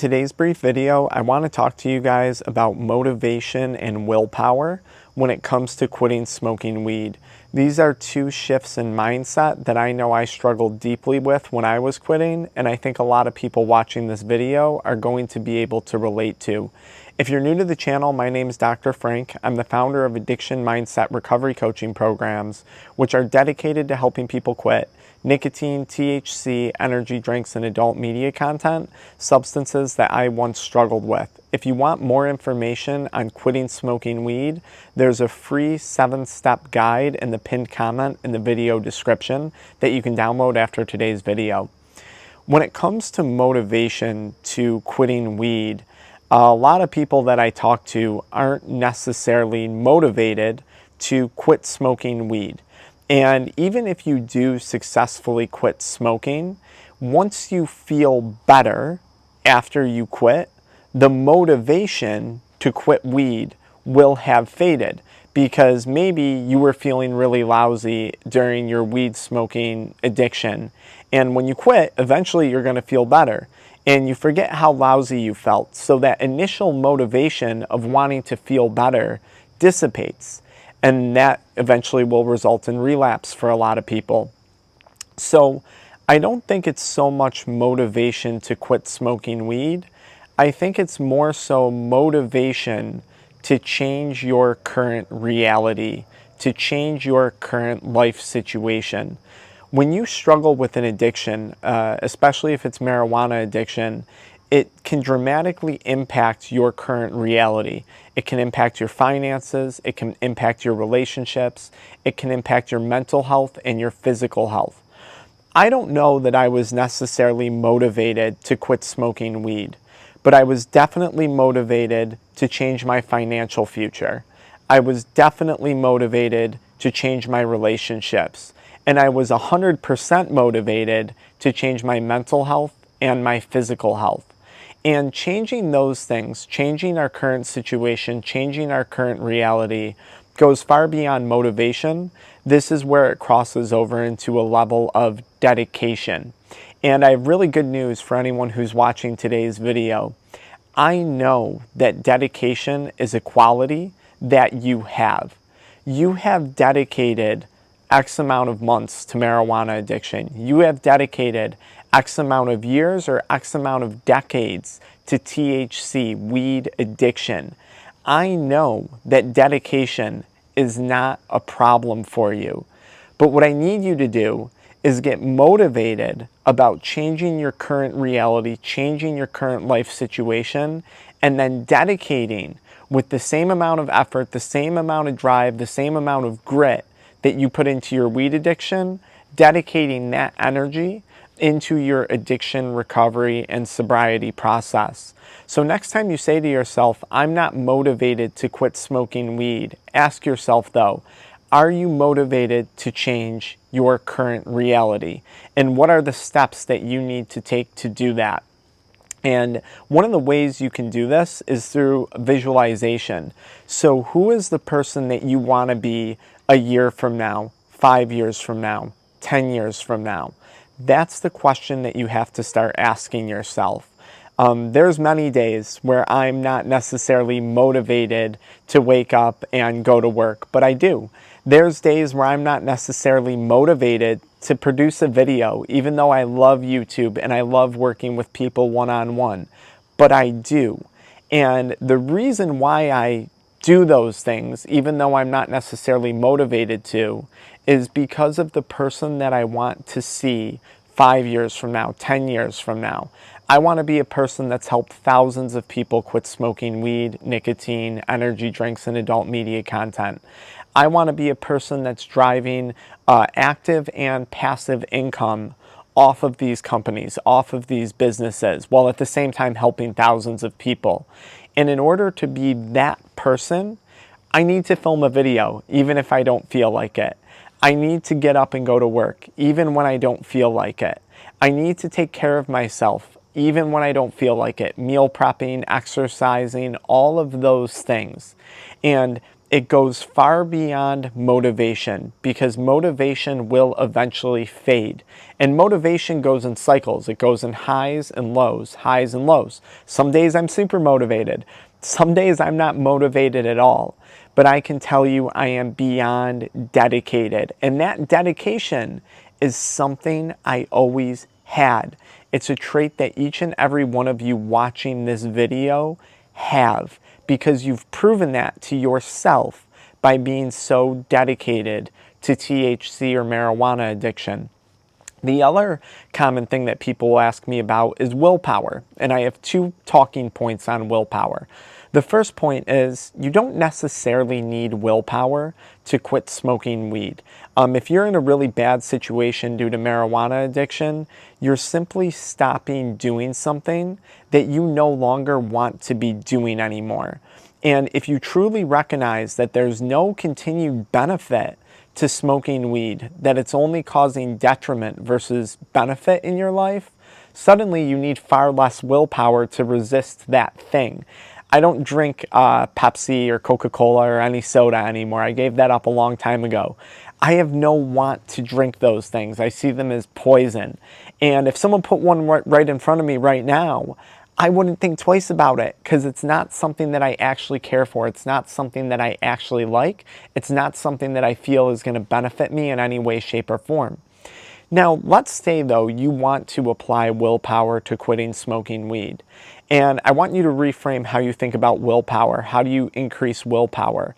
Today's brief video, I want to talk to you guys about motivation and willpower when it comes to quitting smoking weed. These are two shifts in mindset that I know I struggled deeply with when I was quitting, and I think a lot of people watching this video are going to be able to relate to. If you're new to the channel, my name is Dr. Frank. I'm the founder of AddictionMindset recovery coaching programs, which are dedicated to helping people quit nicotine, THC, energy drinks, and adult media content, substances that I once struggled with. If you want more information on quitting smoking weed, there's a free 7-step guide in the pinned comment in the video description that you can download after today's video. When it comes to motivation to quitting weed, a lot of people that I talk to aren't necessarily motivated to quit smoking weed. And even if you do successfully quit smoking, once you feel better after you quit, the motivation to quit weed will have faded, because maybe you were feeling really lousy during your weed smoking addiction. And when you quit, eventually you're going to feel better. And you forget how lousy you felt. So that initial motivation of wanting to feel better dissipates. And that eventually will result in relapse for a lot of people. So I don't think it's so much motivation to quit smoking weed. I think it's more so motivation to change your current reality, to change your current life situation. When you struggle with an addiction, especially if it's marijuana addiction, it can dramatically impact your current reality. It can impact your finances, it can impact your relationships, it can impact your mental health and your physical health. I don't know that I was necessarily motivated to quit smoking weed, but I was definitely motivated to change my financial future. I was definitely motivated to change my relationships. And I was 100% motivated to change my mental health and my physical health. And changing those things, changing our current situation, changing our current reality, goes far beyond motivation. This is where it crosses over into a level of dedication. And I have really good news for anyone who's watching today's video. I know that dedication is a quality that you have. You have dedicated X amount of months to marijuana addiction. You have dedicated X amount of years or X amount of decades to THC, weed addiction. I know that dedication is not a problem for you. But what I need you to do is get motivated about changing your current reality, changing your current life situation, and then dedicating with the same amount of effort, the same amount of drive, the same amount of grit that you put into your weed addiction, dedicating that energy into your addiction recovery and sobriety process. So next time you say to yourself, I'm not motivated to quit smoking weed, ask yourself though, are you motivated to change your current reality? And what are the steps that you need to take to do that? And one of the ways you can do this is through visualization. So who is the person that you want to be a year from now, 5 years from now, 10 years from now? That's the question that you have to start asking yourself. There's many days where I'm not necessarily motivated to wake up and go to work, but I do. There's days where I'm not necessarily motivated to produce a video, even though I love YouTube and I love working with people one-on-one, but I do. And the reason why I do those things, even though I'm not necessarily motivated to, is because of the person that I want to see 5 years from now, 10 years from now. I want to be a person that's helped thousands of people quit smoking weed, nicotine, energy drinks, and adult media content. I want to be a person that's driving active and passive income off of these companies, off of these businesses, while at the same time helping thousands of people. And in order to be that person, I need to film a video, even if I don't feel like it. I need to get up and go to work, even when I don't feel like it. I need to take care of myself, even when I don't feel like it. Meal prepping, exercising, all of those things. And it goes far beyond motivation, because motivation will eventually fade. And motivation goes in cycles. It goes in highs and lows, highs and lows. Some days I'm super motivated. Some days I'm not motivated at all. But I can tell you I am beyond dedicated. And that dedication is something I always had. It's a trait that each and every one of you watching this video have, because you've proven that to yourself by being so dedicated to THC or marijuana addiction. The other common thing that people will ask me about is willpower, and I have 2 talking points on willpower. The first point is you don't necessarily need willpower to quit smoking weed. If you're in a really bad situation due to marijuana addiction, you're simply stopping doing something that you no longer want to be doing anymore. And if you truly recognize that there's no continued benefit to smoking weed, that it's only causing detriment versus benefit in your life, suddenly you need far less willpower to resist that thing. I don't drink Pepsi or Coca-Cola or any soda anymore. I gave that up a long time ago. I have no want to drink those things. I see them as poison. And if someone put one right in front of me right now, I wouldn't think twice about it, because it's not something that I actually care for. It's not something that I actually like. It's not something that I feel is going to benefit me in any way, shape, or form. Now, let's say, though, you want to apply willpower to quitting smoking weed. And I want you to reframe how you think about willpower. How do you increase willpower?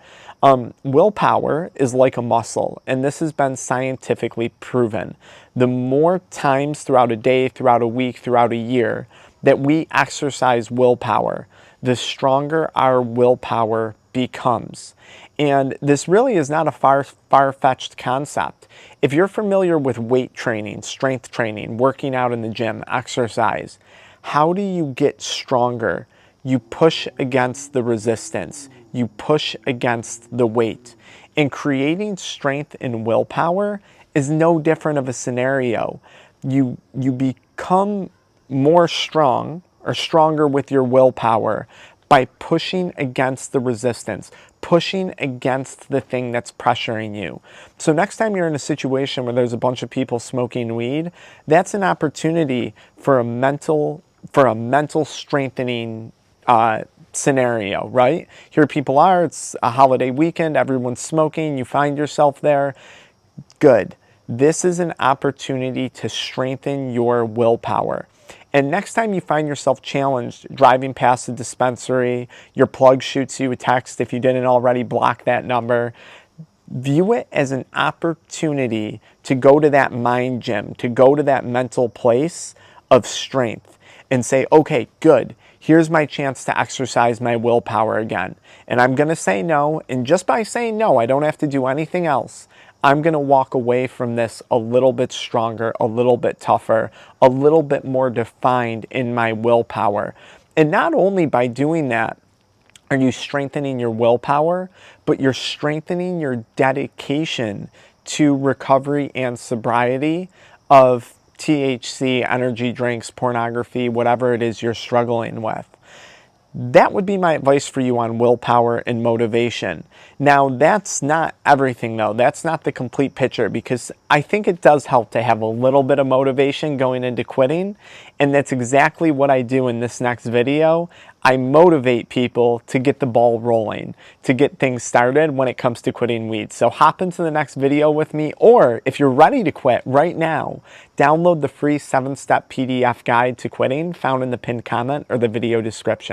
Willpower is like a muscle, and this has been scientifically proven. The more times throughout a day, throughout a week, throughout a year that we exercise willpower, the stronger our willpower becomes. And this really is not a far-fetched concept. If you're familiar with weight training, strength training, working out in the gym, exercise, how do you get stronger? You push against the resistance. You push against the weight. And creating strength and willpower is no different of a scenario. You become more strong or stronger with your willpower by pushing against the resistance, pushing against the thing that's pressuring you. So next time you're in a situation where there's a bunch of people smoking weed, that's an opportunity for a mental strengthening scenario, right? Here people are, it's a holiday weekend, everyone's smoking, you find yourself there. Good. This is an opportunity to strengthen your willpower. And next time you find yourself challenged, driving past a dispensary, your plug shoots you a text, if you didn't already, block that number. View it as an opportunity to go to that mind gym, to go to that mental place of strength and say, okay, good. Here's my chance to exercise my willpower again. And I'm going to say no. And just by saying no, I don't have to do anything else. I'm going to walk away from this a little bit stronger, a little bit tougher, a little bit more defined in my willpower. And not only by doing that are you strengthening your willpower, but you're strengthening your dedication to recovery and sobriety of THC, energy drinks, pornography, whatever it is you're struggling with. That would be my advice for you on willpower and motivation. Now, that's not everything, though. That's not the complete picture, because I think it does help to have a little bit of motivation going into quitting, and that's exactly what I do in this next video. I motivate people to get the ball rolling, to get things started when it comes to quitting weed. So hop into the next video with me, or if you're ready to quit right now, download the free 7-step PDF guide to quitting found in the pinned comment or the video description.